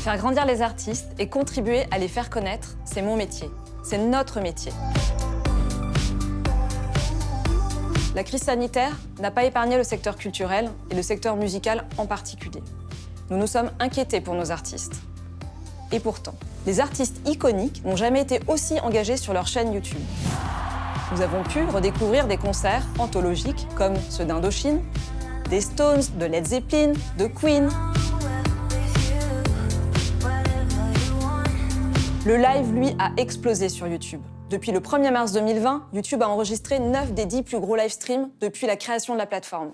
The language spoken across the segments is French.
Faire grandir les artistes et contribuer à les faire connaître, c'est mon métier. C'est notre métier. La crise sanitaire n'a pas épargné le secteur culturel et le secteur musical en particulier. Nous nous sommes inquiétés pour nos artistes. Et pourtant, les artistes iconiques n'ont jamais été aussi engagés sur leur chaîne YouTube. Nous avons pu redécouvrir des concerts anthologiques comme ceux d'Indochine, des Stones, de Led Zeppelin, de Queen. Le live, lui, a explosé sur YouTube. Depuis le 1er mars 2020, YouTube a enregistré 9 des 10 plus gros live streams depuis la création de la plateforme.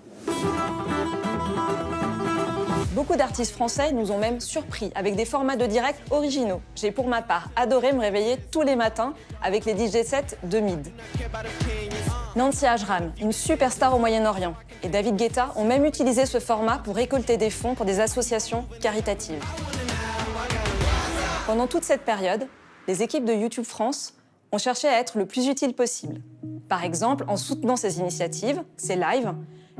Beaucoup d'artistes français nous ont même surpris avec des formats de direct originaux. J'ai pour ma part adoré me réveiller tous les matins avec les DJ sets de Mid. Nancy Ajram, une superstar au Moyen-Orient, et David Guetta ont même utilisé ce format pour récolter des fonds pour des associations caritatives. Pendant toute cette période, les équipes de YouTube France ont cherché à être le plus utile possible. Par exemple, en soutenant ces initiatives, ces lives,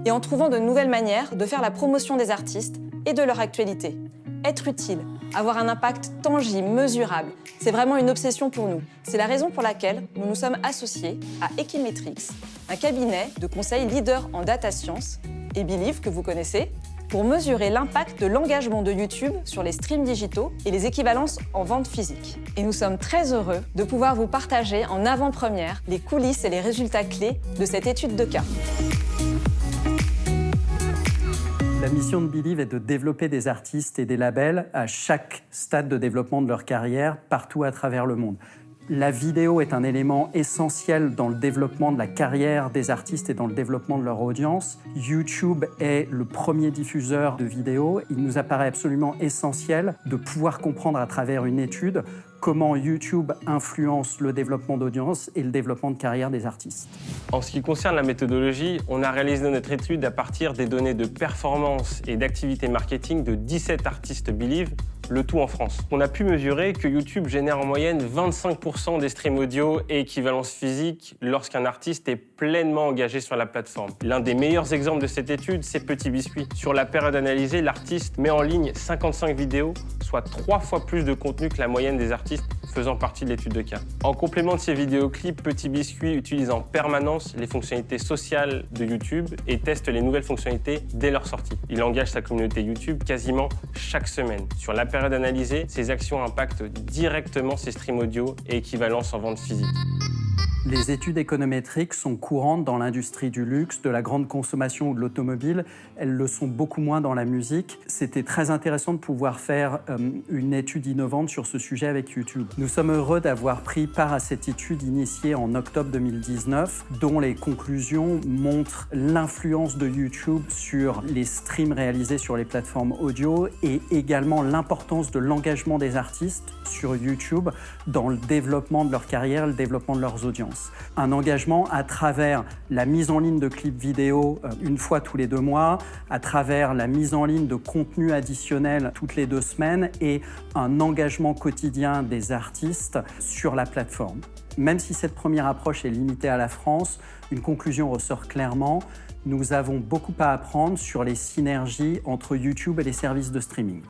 et en trouvant de nouvelles manières de faire la promotion des artistes et de leur actualité. Être utile, avoir un impact tangible, mesurable, c'est vraiment une obsession pour nous. C'est la raison pour laquelle nous nous sommes associés à Equimetrix, un cabinet de conseil leader en data science, et Believe, que vous connaissez, pour mesurer l'impact de l'engagement de YouTube sur les streams digitaux et les équivalences en vente physique. Et nous sommes très heureux de pouvoir vous partager en avant-première les coulisses et les résultats clés de cette étude de cas. La mission de Believe est de développer des artistes et des labels à chaque stade de développement de leur carrière, partout à travers le monde. La vidéo est un élément essentiel dans le développement de la carrière des artistes et dans le développement de leur audience. YouTube est le premier diffuseur de vidéos. Il nous apparaît absolument essentiel de pouvoir comprendre à travers une étude comment YouTube influence le développement d'audience et le développement de carrière des artistes. En ce qui concerne la méthodologie, on a réalisé notre étude à partir des données de performance et d'activité marketing de 17 artistes Believe, le tout en France. On a pu mesurer que YouTube génère en moyenne 25% des streams audio et équivalence physique lorsqu'un artiste est pleinement engagé sur la plateforme. L'un des meilleurs exemples de cette étude, c'est Petit Biscuit. Sur la période analysée, l'artiste met en ligne 55 vidéos, soit 3 fois plus de contenu que la moyenne des artistes faisant partie de l'étude de cas. En complément de ces vidéoclips, Petit Biscuit utilise en permanence les fonctionnalités sociales de YouTube et teste les nouvelles fonctionnalités dès leur sortie. Il engage sa communauté YouTube quasiment chaque semaine. Sur la période analysée, ces actions impactent directement ses streams audio et équivalences en vente physique. Les études économétriques sont courantes dans l'industrie du luxe, de la grande consommation ou de l'automobile. Elles le sont beaucoup moins dans la musique. C'était très intéressant de pouvoir faire une étude innovante sur ce sujet avec YouTube. Nous sommes heureux d'avoir pris part à cette étude initiée en octobre 2019, dont les conclusions montrent l'influence de YouTube sur les streams réalisés sur les plateformes audio et également l'importance de l'engagement des artistes sur YouTube dans le développement de leur carrière, le développement de leurs audiences. Un engagement à travers la mise en ligne de clips vidéo une fois tous les 2 mois, à travers la mise en ligne de contenu additionnel toutes les 2 semaines et un engagement quotidien des artistes sur la plateforme. Même si cette première approche est limitée à la France, une conclusion ressort clairement. Nous avons beaucoup à apprendre sur les synergies entre YouTube et les services de streaming.